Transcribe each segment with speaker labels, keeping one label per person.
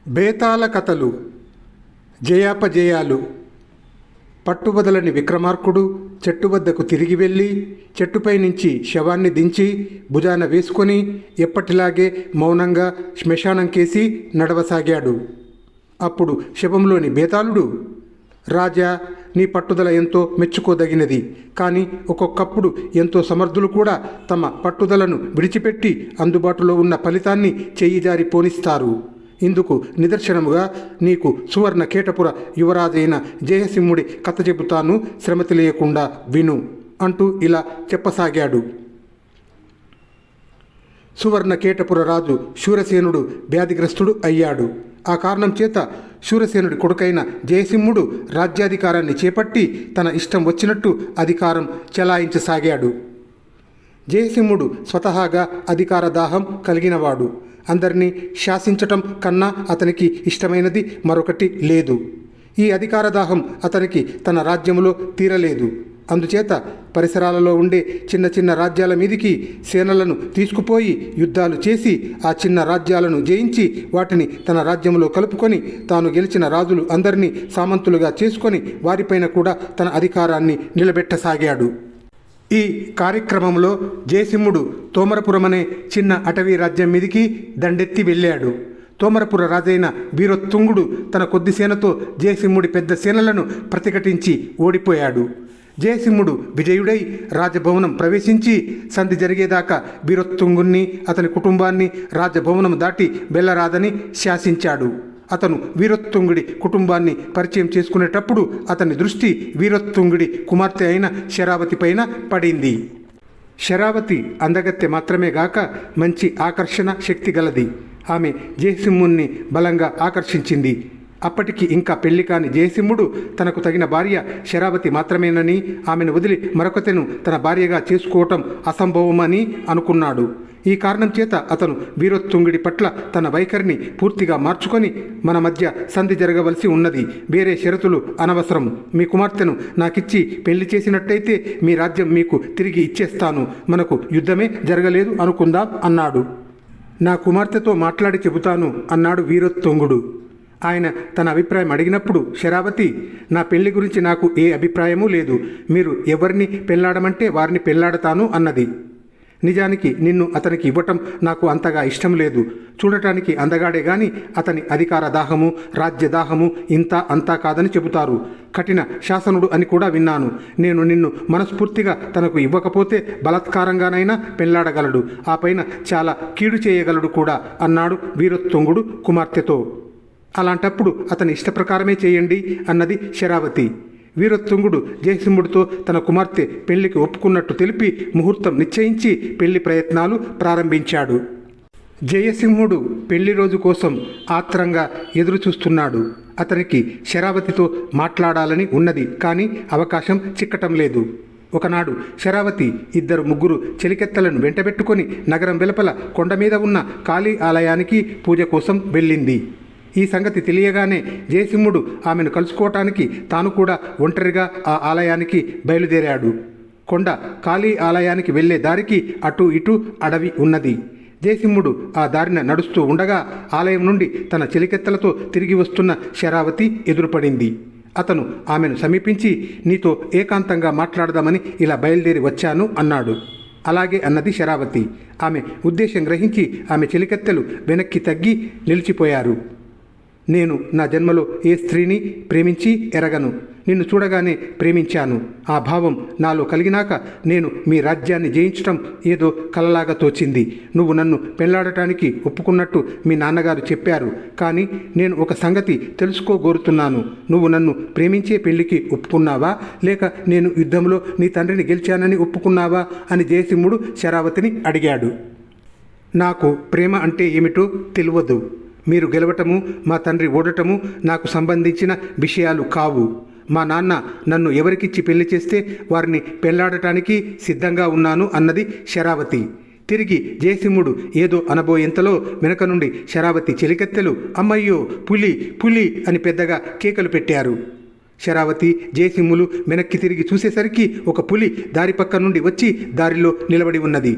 Speaker 1: బేతాళ కథలు, జయాపజయాలు. పట్టువదలని విక్రమార్కుడు చెట్టు వద్దకు తిరిగి వెళ్ళి చెట్టుపై నుంచి శవాన్ని దించి భుజాన వేసుకొని ఎప్పటిలాగే మౌనంగా శ్మశానం కేసి నడవసాగాడు. అప్పుడు శవంలోని బేతాళుడు, రాజా, నీ పట్టుదల ఎంతో మెచ్చుకోదగినది. కానీ ఒక్కొక్కప్పుడు ఎంతో సమర్థులు కూడా తమ పట్టుదలను విడిచిపెట్టి అందుబాటులో ఉన్న ఫలితాన్ని చెయ్యిజారి పోనిస్తారు. ఇందుకు నిదర్శనముగా నీకు సువర్ణ కేటపుర యువరాజైన జయసింహుడి కథ చెబుతాను, శ్రమ తెలియకుండా విను అంటూ ఇలా చెప్పసాగాడు. సువర్ణ కేటపుర రాజు శూరసేనుడు వ్యాధిగ్రస్తుడు అయ్యాడు. ఆ కారణం చేత శూరసేనుడి కొడుకైన జయసింహుడు రాజ్యాధికారాన్ని చేపట్టి తన ఇష్టం వచ్చినట్టు అధికారం చెలాయించసాగాడు. జయసింహుడు స్వతహాగా అధికార దాహం కలిగినవాడు. అందరినీ శాసించటం కన్నా అతనికి ఇష్టమైనది మరొకటి లేదు. ఈ అధికార దాహం అతనికి తన రాజ్యములో తీరలేదు. అందుచేత పరిసరాలలో ఉండే చిన్న చిన్న రాజ్యాల మీదికి సేనలను తీసుకుపోయి యుద్ధాలు చేసి ఆ చిన్న రాజ్యాలను జయించి వాటిని తన రాజ్యంలో కలుపుకొని తాను గెలిచిన రాజులు అందరినీ సామంతులుగా చేసుకొని వారిపైన కూడా తన అధికారాన్ని నిలబెట్టసాగాడు. ఈ కార్యక్రమంలో జయసింహుడు తోమరపురం అనే చిన్న అటవీ రాజ్యం మీదికి దండెత్తి వెళ్ళాడు. తోమరపుర రాజైన వీరొత్తుంగుడు తన కొద్ది సేనతో జయసింహుడి పెద్ద సేనలను ప్రతిఘటించి ఓడిపోయాడు. జయసింహుడు విజయుడై రాజభవనం ప్రవేశించి సంధి జరిగేదాకా వీరొత్తుంగుణ్ణి అతని కుటుంబాన్ని రాజభవనం దాటి వెళ్ళరాదని శాసించాడు. అతను వీరొత్తుంగుడి కుటుంబాన్ని పరిచయం చేసుకునేటప్పుడు అతని దృష్టి వీరొత్తుంగుడి కుమార్తె అయిన శరావతి పైన పడింది. శరావతి అందగత్తె మాత్రమే గాక మంచి ఆకర్షణ శక్తి గలది. ఆమె జయసింహుణ్ణి బలంగా ఆకర్షించింది. అప్పటికి ఇంకా పెళ్లి కాని జయసింహుడు తనకు తగిన భార్య శరావతి మాత్రమేనని, ఆమెను వదిలి మరొకతెను తన భార్యగా చేసుకోవటం అసంభవమని అనుకున్నాడు. ఈ కారణం చేత అతను వీరొత్తుంగుడి పట్ల తన వైఖరిని పూర్తిగా మార్చుకొని, మన మధ్య సంధి జరగవలసి ఉన్నది, వేరే షరతులు అనవసరం, మీ కుమార్తెను నాకిచ్చి పెళ్లి చేసినట్టయితే మీ రాజ్యం మీకు తిరిగి ఇచ్చేస్తాను, మనకు యుద్ధమే జరగలేదు అనుకుందాం అన్నాడు. నా కుమార్తెతో మాట్లాడి చెబుతాను అన్నాడు వీరొత్తుంగుడు. ఆయన తన అభిప్రాయం అడిగినప్పుడు శరావతి, నా పెళ్లి గురించి నాకు ఏ అభిప్రాయమూ లేదు, మీరు ఎవరిని పెళ్లాడమంటే వారిని పెళ్లాడతాను అన్నది. నిజానికి నిన్ను అతనికి ఇవ్వటం నాకు అంతగా ఇష్టం లేదు. చూడటానికి అందగాడే గాని అతని అధికార దాహము, రాజ్య దాహము ఇంత అంతా కాదని చెబుతారు. కఠిన శాసనుడు అని కూడా విన్నాను. నేను నిన్ను మనస్ఫూర్తిగా తనకు ఇవ్వకపోతే బలాత్కారంగానైనా పెళ్లాడగలడు, ఆ పైన చాలా కీడు చేయగలడు కూడా అన్నాడు వీరొత్తుంగుడు కుమార్తెతో. అలాంటప్పుడు అతని ఇష్టప్రకారమే చేయండి అన్నది శరావతి. వీరొత్తుంగుడు జయసింహుడితో తన కుమార్తె పెళ్లికి ఒప్పుకున్నట్టు తెలిపి ముహూర్తం నిశ్చయించి పెళ్లి ప్రయత్నాలు ప్రారంభించాడు. జయసింహుడు పెళ్లి రోజు కోసం ఆత్రంగా ఎదురు చూస్తున్నాడు. అతనికి శరావతితో మాట్లాడాలని ఉన్నది, కానీ అవకాశం చిక్కటం లేదు. ఒకనాడు శరావతి ఇద్దరు ముగ్గురు చెలికెత్తలను వెంటబెట్టుకొని నగరం వెలుపల కొండ మీద ఉన్న కాళీ ఆలయానికి పూజ కోసం వెళ్ళింది. ఈ సంగతి తెలియగానే జయసింహుడు ఆమెను కలుసుకోవటానికి తాను కూడా ఒంటరిగా ఆ ఆలయానికి బయలుదేరాడు. కొండ కాళీ ఆలయానికి వెళ్లే దారికి అటు ఇటు అడవి ఉన్నది. జయసింహుడు ఆ దారిన నడుస్తూ ఉండగా ఆలయం నుండి తన చెలికెత్తలతో తిరిగి వస్తున్న శరావతి ఎదురుపడింది. అతను ఆమెను సమీపించి, నీతో ఏకాంతంగా మాట్లాడదామని ఇలా బయలుదేరి వచ్చాను అన్నాడు. అలాగే అన్నది శరావతి. ఆమె ఉద్దేశం గ్రహించి ఆమె చెలికెత్తెలు వెనక్కి తగ్గి నిలిచిపోయారు. నేను నా జన్మలో ఏ స్త్రీని ప్రేమించి ఎరగను. నిన్ను చూడగానే ప్రేమించాను. ఆ భావం నాలో కలిగినాక నేను మీ రాజ్యాన్ని జయించటం ఏదో కలలాగా తోచింది. నువ్వు నన్ను పెళ్లాడటానికి ఒప్పుకున్నట్టు మీ నాన్నగారు చెప్పారు. కానీ నేను ఒక సంగతి తెలుసుకోగోరుతున్నాను. నువ్వు నన్ను ప్రేమించే పెళ్లికి ఒప్పుకున్నావా, లేక నేను యుద్ధంలో నీ తండ్రిని గెలిచానని ఒప్పుకున్నావా అని జయసింహుడు శరావతిని అడిగాడు. నాకు ప్రేమ అంటే ఏమిటో తెలియదు. మీరు గెలవటము, మా తండ్రి ఓడటము నాకు సంబంధించిన విషయాలు కావు. మా నాన్న నన్ను ఎవరికిచ్చి పెళ్లి చేస్తే వారిని పెళ్లాడటానికి సిద్ధంగా ఉన్నాను అన్నది శరావతి. తిరిగి జయసింహుడు ఏదో అనబోయేంతలో వెనక నుండి శరావతి చెలికెత్తెలు, అమ్మయ్యో, పులి పులి అని పెద్దగా కేకలు పెట్టారు. శరావతి జయసింహులు వెనక్కి తిరిగి చూసేసరికి ఒక పులి దారి పక్క నుండి వచ్చి దారిలో నిలబడి ఉన్నది.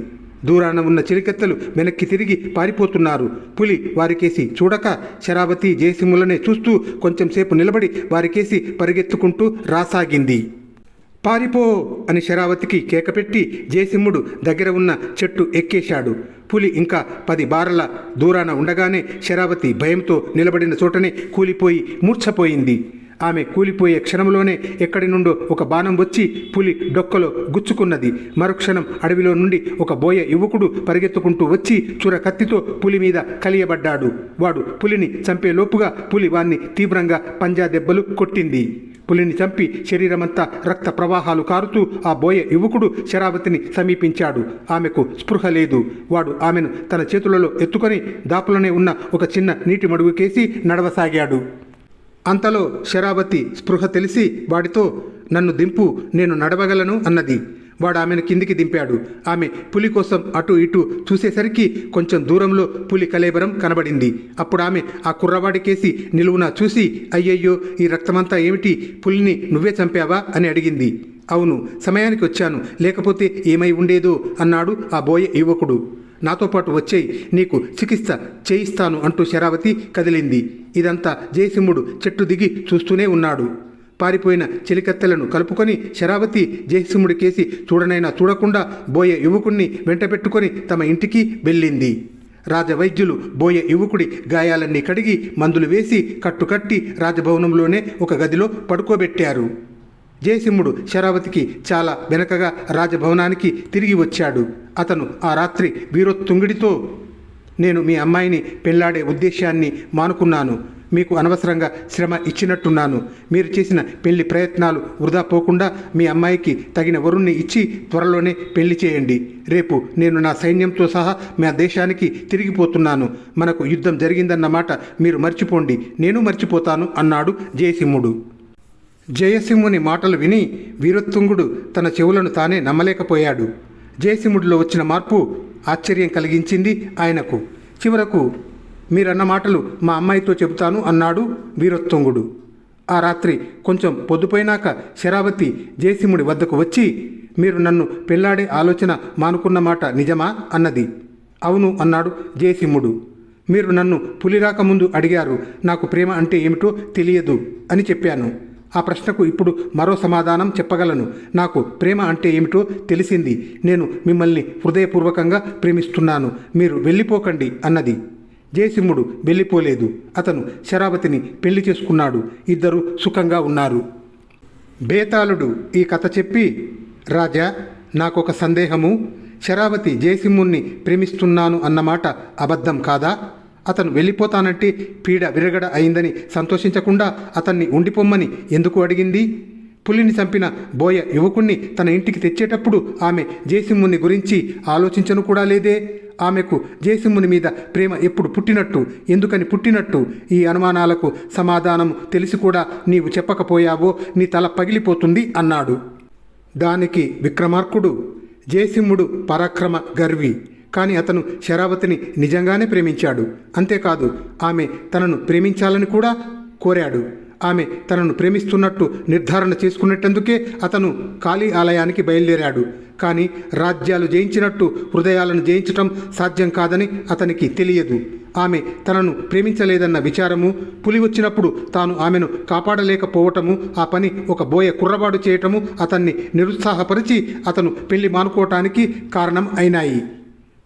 Speaker 1: దూరాన ఉన్న చెలికత్తెలు వెనక్కి తిరిగి పారిపోతున్నారు. పులి వారికేసి చూడక శరావతి జయసింహులనే చూస్తూ కొంచెంసేపు నిలబడి వారికేసి పరిగెత్తుకుంటూ రాసాగింది. పారిపో అని శరావతికి కేకపెట్టి జయసింహుడు దగ్గర ఉన్న చెట్టు ఎక్కేశాడు. పులి ఇంకా 10 బారల దూరాన ఉండగానే శరావతి భయంతో నిలబడిన చోటనే కూలిపోయి మూర్ఛపోయింది. ఆమె కూలిపోయే క్షణంలోనే ఎక్కడి నుండో ఒక బాణం వచ్చి పులి డొక్కలో గుచ్చుకున్నది. మరుక్షణం అడవిలో నుండి ఒక బోయ యువకుడు పరిగెత్తుకుంటూ వచ్చి చుర కత్తితో పులి మీద కలియబడ్డాడు. వాడు పులిని చంపేలోపుగా పులి వాణ్ణి తీవ్రంగా పంజా దెబ్బలు కొట్టింది. పులిని చంపి శరీరమంతా రక్త ప్రవాహాలు కారుతూ ఆ బోయ యువకుడు శరావతిని సమీపించాడు. ఆమెకు స్పృహ లేదు. వాడు ఆమెను తన చేతులలో ఎత్తుకొని దాపులోనే ఉన్న ఒక చిన్న నీటి మడుగుకేసి నడవసాగాడు. అంతలో శరావతి స్పృహ తెలిసి వాడితో, నన్ను దింపు, నేను నడవగలను అన్నది. వాడు ఆమెను కిందికి దింపాడు. ఆమె పులి కోసం అటు ఇటు చూసేసరికి కొంచెం దూరంలో పులి కలేబరం కనబడింది. అప్పుడు ఆమె ఆ కుర్రవాడికేసి నిలువునా చూసి, అయ్యయ్యో, ఈ రక్తమంతా ఏమిటి? పులిని నువ్వే చంపావా అని అడిగింది. అవును, సమయానికి వచ్చాను, లేకపోతే ఏమై ఉండేదో అన్నాడు ఆ బోయ యువకుడు. నాతో పాటు వచ్చేయి, నీకు చికిత్స చేయిస్తాను అంటూ శరావతి కదిలింది. ఇదంతా జయసింహుడు చెట్టు దిగి చూస్తూనే ఉన్నాడు. పారిపోయిన చెలికత్తెలను కలుపుకొని శరావతి జయసింహుడికేసి చూడనైనా చూడకుండా బోయ యువకుణ్ణి వెంటబెట్టుకొని తమ ఇంటికి వెళ్ళింది. రాజవైద్యులు బోయ యువకుడి గాయాలన్నీ కడిగి మందులు వేసి కట్టుకట్టి రాజభవనంలోనే ఒక గదిలో పడుకోబెట్టారు. జయసింహుడు శరావతికి చాలా వెనకగా రాజభవనానికి తిరిగి వచ్చాడు. అతను ఆ రాత్రి వీరోత్తుంగుడితో, నేను మీ అమ్మాయిని పెళ్లాడే ఉద్దేశాన్ని మానుకున్నాను. మీకు అనవసరంగా శ్రమ ఇచ్చినట్టున్నాను. మీరు చేసిన పెళ్లి ప్రయత్నాలు వృధా పోకుండా మీ అమ్మాయికి తగిన వరుణ్ణి ఇచ్చి త్వరలోనే పెళ్లి చేయండి. రేపు నేను నా సైన్యంతో సహా మా దేశానికి తిరిగిపోతున్నాను. మనకు యుద్ధం జరిగిందన్నమాట మీరు మర్చిపోండి, నేను మర్చిపోతాను అన్నాడు జయసింహుడు. జయసింహుని మాటలు విని వీరోత్తుంగుడు తన చెవులను తానే నమ్మలేకపోయాడు. జయసింహుడిలో వచ్చిన మార్పు ఆశ్చర్యం కలిగించింది ఆయనకు. చివరకు, మీరన్న మాటలు మా అమ్మాయితో చెబుతాను అన్నాడు వీరోత్తుంగుడు. ఆ రాత్రి కొంచెం పొద్దుపోయినాక శరావతి జయసింహుడి వద్దకు వచ్చి, మీరు నన్ను పెళ్లాడే ఆలోచన మానుకున్న మాట నిజమా అన్నది. అవును అన్నాడు జయసింహుడు. మీరు నన్ను పులి రాకముందు అడిగారు, నాకు ప్రేమ అంటే ఏమిటో తెలియదు అని చెప్పాను. ఆ ప్రశ్నకు ఇప్పుడు మరో సమాధానం చెప్పగలను. నాకు ప్రేమ అంటే ఏమిటో తెలిసింది. నేను మిమ్మల్ని హృదయపూర్వకంగా ప్రేమిస్తున్నాను. మీరు వెళ్ళిపోకండి అన్నది. జయసింహుడు వెళ్ళిపోలేదు. అతను శరావతిని పెళ్లి చేసుకున్నాడు. ఇద్దరు సుఖంగా ఉన్నారు. బేతాళుడు ఈ కథ చెప్పి, రాజా, నాకొక సందేహము. శరావతి జయసింహుణ్ణి ప్రేమిస్తున్నాను అన్నమాట అబద్ధం కాదా? అతను వెళ్ళిపోతానంటే పీడ విరగడ అయిందని సంతోషించకుండా అతన్ని ఉండిపోమ్మని ఎందుకు అడిగింది? పులిని చంపిన బోయ యువకుణ్ణి తన ఇంటికి తెచ్చేటప్పుడు ఆమె జయసింహుని గురించి ఆలోచించను కూడా లేదే. ఆమెకు జయసింహుని మీద ప్రేమ ఎప్పుడు పుట్టినట్టు, ఎందుకని పుట్టినట్టు? ఈ అనుమానాలకు సమాధానం తెలిసి కూడా నీవు చెప్పకపోయావో నీ తల పగిలిపోతుంది అన్నాడు. దానికి విక్రమార్కుడు, జయసింహుడు పరాక్రమ గర్వి, కానీ అతను శరావతిని నిజంగానే ప్రేమించాడు. అంతేకాదు, ఆమె తనను ప్రేమించాలని కూడా కోరాడు. ఆమె తనను ప్రేమిస్తున్నట్టు నిర్ధారణ చేసుకునేటందుకే అతను కాళీ ఆలయానికి బయలుదేరాడు. కానీ రాజ్యాలు జయించినట్టు హృదయాలను జయించటం సాధ్యం కాదని అతనికి తెలియదు. ఆమె తనను ప్రేమించలేదన్న విచారము, పులి వచ్చినప్పుడు తాను ఆమెను కాపాడలేకపోవటము, ఆ పని ఒక బోయ కుర్రవాడు చేయటము అతన్ని నిరుత్సాహపరిచి అతను పెళ్లి మానుకోవటానికి కారణం అయినాయి.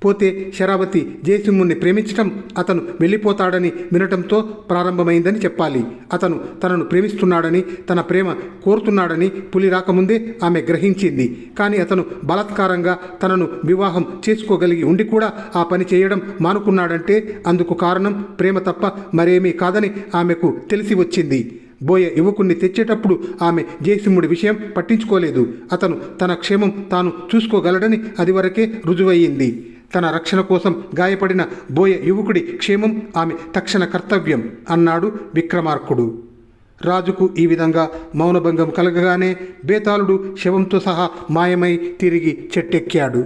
Speaker 1: పోతే శరావతి జయసింహుణ్ణి ప్రేమించటం అతను వెళ్ళిపోతాడని వినటంతో ప్రారంభమైందని చెప్పాలి. అతను తనను ప్రేమిస్తున్నాడని, తన ప్రేమ కోరుతున్నాడని పులి రాకముందే ఆమె గ్రహించింది. కానీ అతను బలాత్కారంగా తనను వివాహం చేసుకోగలిగి ఉండి కూడా ఆ పని చేయడం మానుకున్నాడంటే అందుకు కారణం ప్రేమ తప్ప మరేమీ కాదని ఆమెకు తెలిసి వచ్చింది. బోయ యువకుణ్ణి తెచ్చేటప్పుడు ఆమె జయసింహుడి విషయం పట్టించుకోలేదు. అతను తన క్షేమం తాను చూసుకోగలడని అది వరకే రుజువయ్యింది. తన రక్షణ కోసం గాయపడిన బోయ యువకుడి క్షేమం ఆమె తక్షణ కర్తవ్యం అన్నాడు విక్రమార్కుడు. రాజుకు ఈ విధంగా మౌనభంగం కలగగానే బేతాళుడు శవంతో సహా మాయమై తిరిగి చెట్టెక్కాడు.